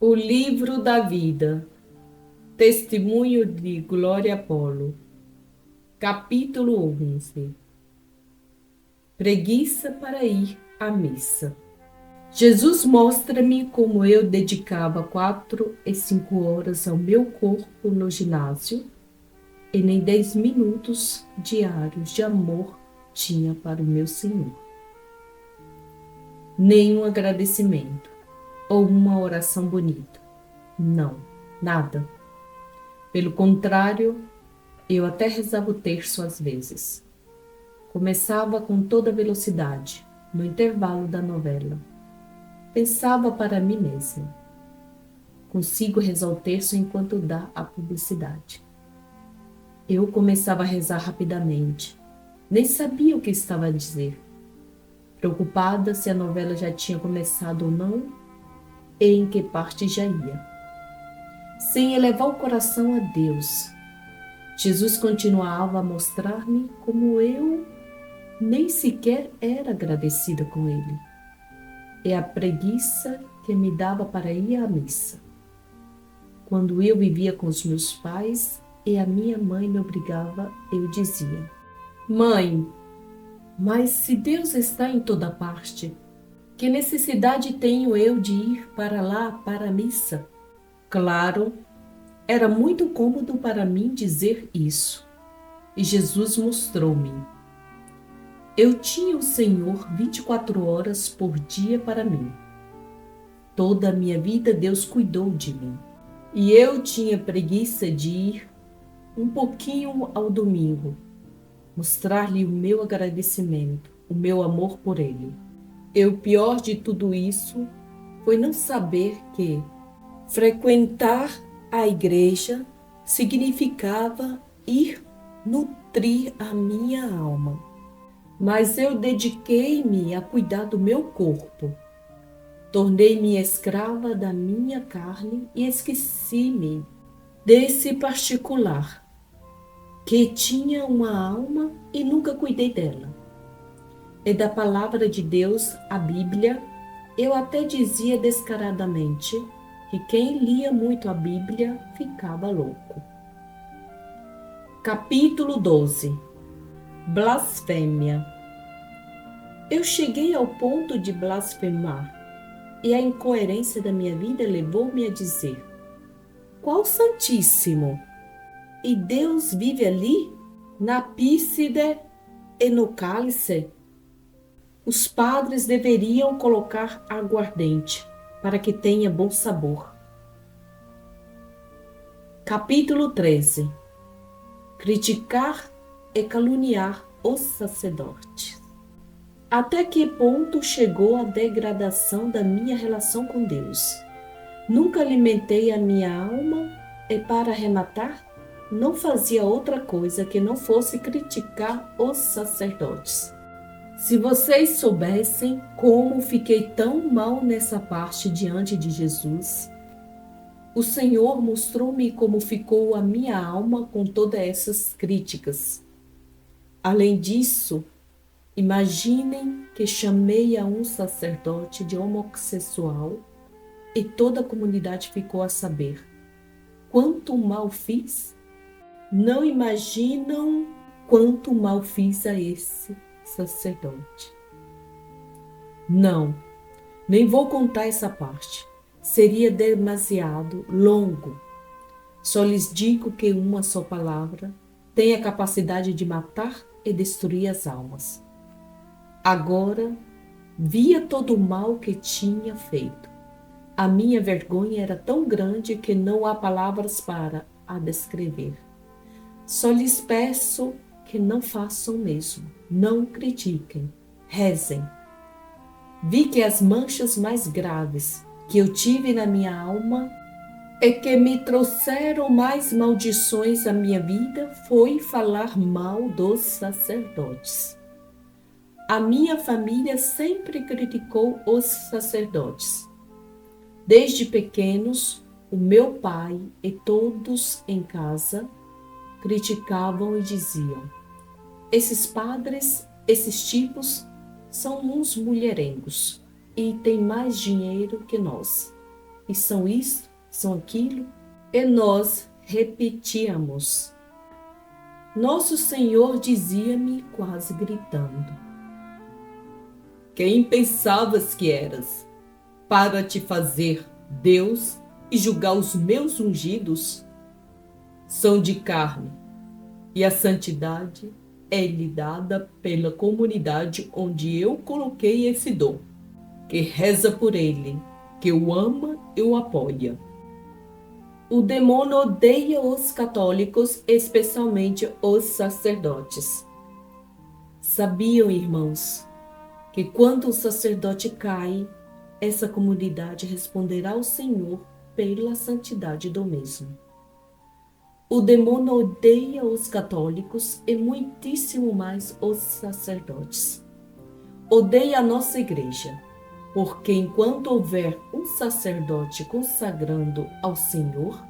O livro da vida. Testemunho de Glória Polo. Capítulo 11. Preguiça para ir à missa. Jesus mostra-me como eu dedicava 4 e 5 horas ao meu corpo no ginásio e nem 10 minutos diários de amor tinha para o meu Senhor. Nenhum agradecimento ou uma oração bonita. Não, nada. Pelo contrário, eu até rezava o terço às vezes. Começava com toda velocidade, no intervalo da novela. Pensava para mim mesma. Consigo rezar o terço enquanto dá a publicidade. Eu começava a rezar rapidamente. Nem sabia o que estava a dizer. Preocupada se a novela já tinha começado ou não e em que parte já ia. Sem elevar o coração a Deus, Jesus continuava a mostrar-me como eu nem sequer era agradecida com Ele. É a preguiça que me dava para ir à missa. Quando eu vivia com os meus pais e a minha mãe me obrigava, eu dizia: Mãe, mas se Deus está em toda parte, que necessidade tenho eu de ir para lá, para a missa? Claro, era muito cômodo para mim dizer isso. E Jesus mostrou-me. Eu tinha o Senhor 24 horas por dia para mim. Toda a minha vida Deus cuidou de mim. E eu tinha preguiça de ir um pouquinho ao domingo, mostrar-lhe o meu agradecimento, o meu amor por Ele. E o pior de tudo isso foi não saber que frequentar a igreja significava ir nutrir a minha alma. Mas eu dediquei-me a cuidar do meu corpo. Tornei-me escrava da minha carne e esqueci-me desse particular, que tinha uma alma e nunca cuidei dela. E da palavra de Deus, a Bíblia, eu até dizia descaradamente que quem lia muito a Bíblia ficava louco. Capítulo 12. Blasfêmia. Eu cheguei ao ponto de blasfemar, e a incoerência da minha vida levou-me a dizer: qual Santíssimo? E Deus vive ali, na pícide e no cálice? Os padres deveriam colocar aguardente, para que tenha bom sabor. Capítulo 13. Criticar e caluniar os sacerdotes. Até que ponto chegou a degradação da minha relação com Deus? Nunca alimentei a minha alma e, para rematar, não fazia outra coisa que não fosse criticar os sacerdotes. Se vocês soubessem como fiquei tão mal nessa parte diante de Jesus, o Senhor mostrou-me como ficou a minha alma com todas essas críticas. Além disso, imaginem que chamei a um sacerdote de homossexual e toda a comunidade ficou a saber. Quanto mal fiz? Não imaginam quanto mal fiz a esse sacerdote. Não, nem vou contar essa parte. Seria demasiado longo. Só lhes digo que uma só palavra tem a capacidade de matar e destruir as almas. Agora, via todo o mal que tinha feito. A minha vergonha era tão grande que não há palavras para a descrever. Só lhes peço que não façam o mesmo. Não critiquem, rezem. Vi que as manchas mais graves que eu tive na minha alma e que me trouxeram mais maldições à minha vida foi falar mal dos sacerdotes. A minha família sempre criticou os sacerdotes. Desde pequenos, o meu pai e todos em casa criticavam e diziam: esses padres, esses tipos, são uns mulherengos e têm mais dinheiro que nós. e são isso, são aquilo. E nós repetíamos. Nosso Senhor dizia-me, quase gritando: quem pensavas que eras, para te fazer Deus e julgar os meus ungidos? São de carne, e a santidade é-lhe dada pela comunidade onde eu coloquei esse dom, que reza por ele, que o ama e o apoia. O demônio odeia os católicos, especialmente os sacerdotes. Sabiam, irmãos, que quando o sacerdote cai, essa comunidade responderá ao Senhor pela santidade do mesmo. O demônio odeia os católicos e muitíssimo mais os sacerdotes. Odeia a nossa igreja, porque enquanto houver um sacerdote consagrando ao Senhor,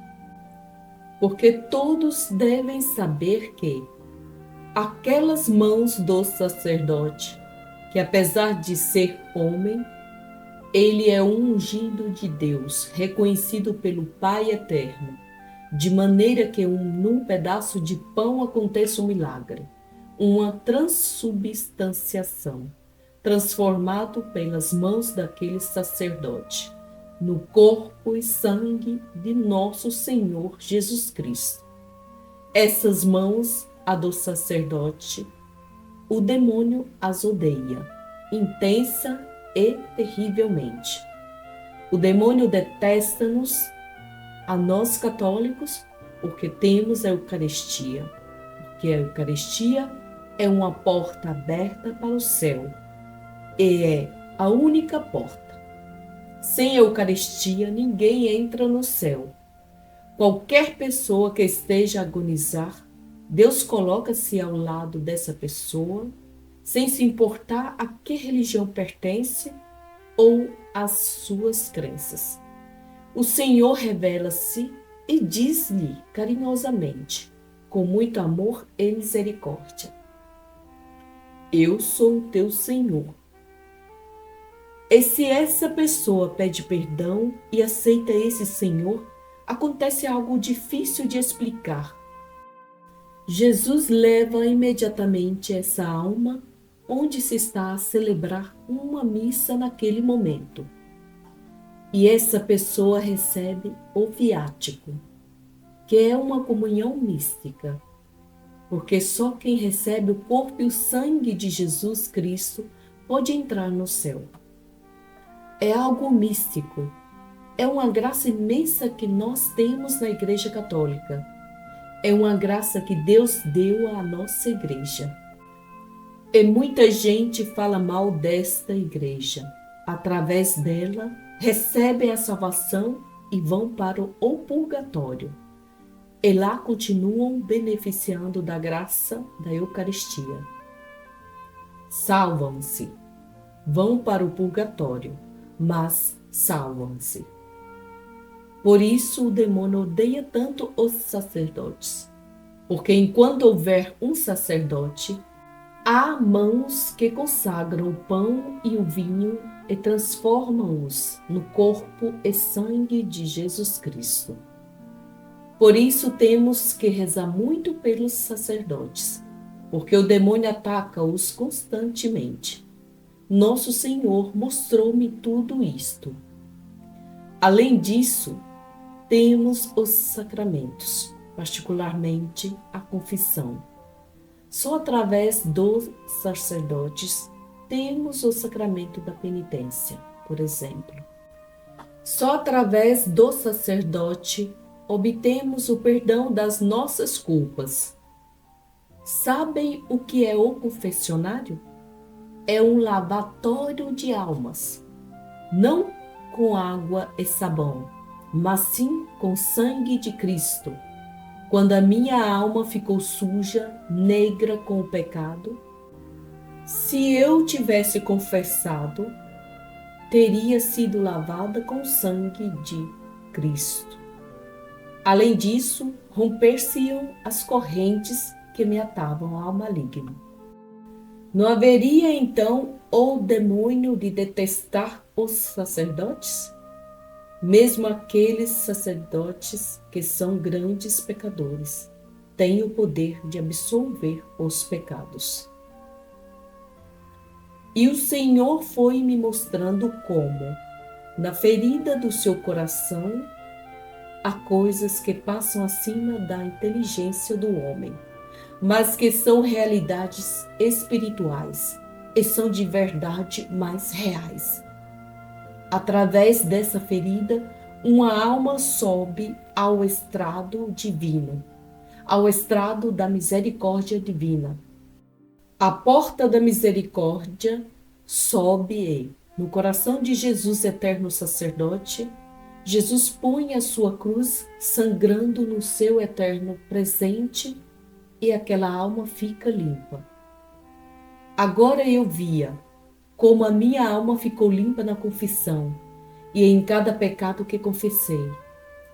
porque todos devem saber que aquelas mãos do sacerdote, que apesar de ser homem, ele é um ungido de Deus, reconhecido pelo Pai eterno, de maneira que num pedaço de pão aconteça um milagre, uma transubstanciação, transformado pelas mãos daquele sacerdote, no corpo e sangue de nosso Senhor Jesus Cristo. Essas mãos, a do sacerdote, o demônio as odeia, intensa e terrivelmente. O demônio detesta-nos, a nós católicos, porque temos a Eucaristia, porque a Eucaristia é uma porta aberta para o céu e é a única porta. Sem Eucaristia, ninguém entra no céu. Qualquer pessoa que esteja a agonizar, Deus coloca-se ao lado dessa pessoa, sem se importar a que religião pertence ou às suas crenças. O Senhor revela-se e diz-lhe carinhosamente, com muito amor e misericórdia: eu sou o teu Senhor. E se essa pessoa pede perdão e aceita esse Senhor, acontece algo difícil de explicar. Jesus leva imediatamente essa alma onde se está a celebrar uma missa naquele momento. E essa pessoa recebe o viático, que é uma comunhão mística, porque só quem recebe o corpo e o sangue de Jesus Cristo pode entrar no céu. É algo místico, é uma graça imensa que nós temos na Igreja Católica. É uma graça que Deus deu à nossa igreja. E muita gente fala mal desta igreja. Através dela, recebem a salvação e vão para o purgatório. E lá continuam beneficiando da graça da Eucaristia. Salvam-se, vão para o purgatório, mas salvam-se. Por isso o demônio odeia tanto os sacerdotes, porque enquanto houver um sacerdote, há mãos que consagram o pão e o vinho e transformam-os no corpo e sangue de Jesus Cristo. Por isso temos que rezar muito pelos sacerdotes, porque o demônio ataca-os constantemente. Nosso Senhor mostrou-me tudo isto. Além disso, temos os sacramentos, particularmente a confissão. Só através dos sacerdotes temos o sacramento da penitência, por exemplo. Só através do sacerdote obtemos o perdão das nossas culpas. Sabem o que é o confessionário? É um lavatório de almas, não com água e sabão, mas sim com sangue de Cristo. Quando a minha alma ficou suja, negra com o pecado, se eu tivesse confessado, teria sido lavada com o sangue de Cristo. Além disso, romper-se-iam as correntes que me atavam ao maligno. Não haveria então o demônio de detestar os sacerdotes? Mesmo aqueles sacerdotes que são grandes pecadores têm o poder de absolver os pecados. E o Senhor foi me mostrando como, na ferida do seu coração, há coisas que passam acima da inteligência do homem, mas que são realidades espirituais e são de verdade mais reais. Através dessa ferida, uma alma sobe ao estrado divino, ao estrado da misericórdia divina. A porta da misericórdia sobe e, no coração de Jesus, eterno sacerdote, Jesus põe a sua cruz sangrando no seu eterno presente e aquela alma fica limpa. Agora eu via como a minha alma ficou limpa na confissão e em cada pecado que confessei.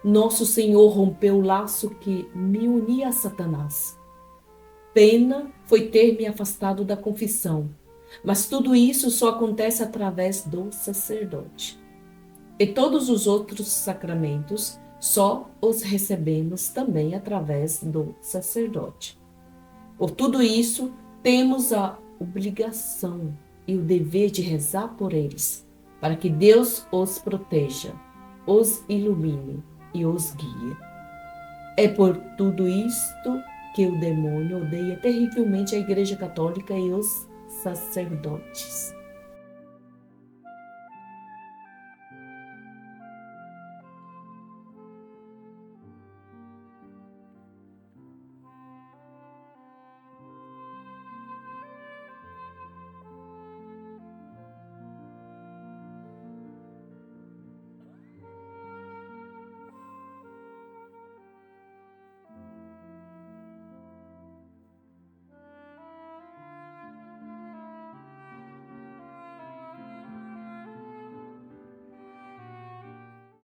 Nosso Senhor rompeu o laço que me unia a Satanás. Pena foi ter me afastado da confissão, mas tudo isso só acontece através do sacerdote. E todos os outros sacramentos só os recebemos também através do sacerdote. Por tudo isso, temos a obrigação e o dever de rezar por eles, para que Deus os proteja, os ilumine e os guie. É por tudo isto que o demônio odeia terrivelmente a Igreja Católica e os sacerdotes.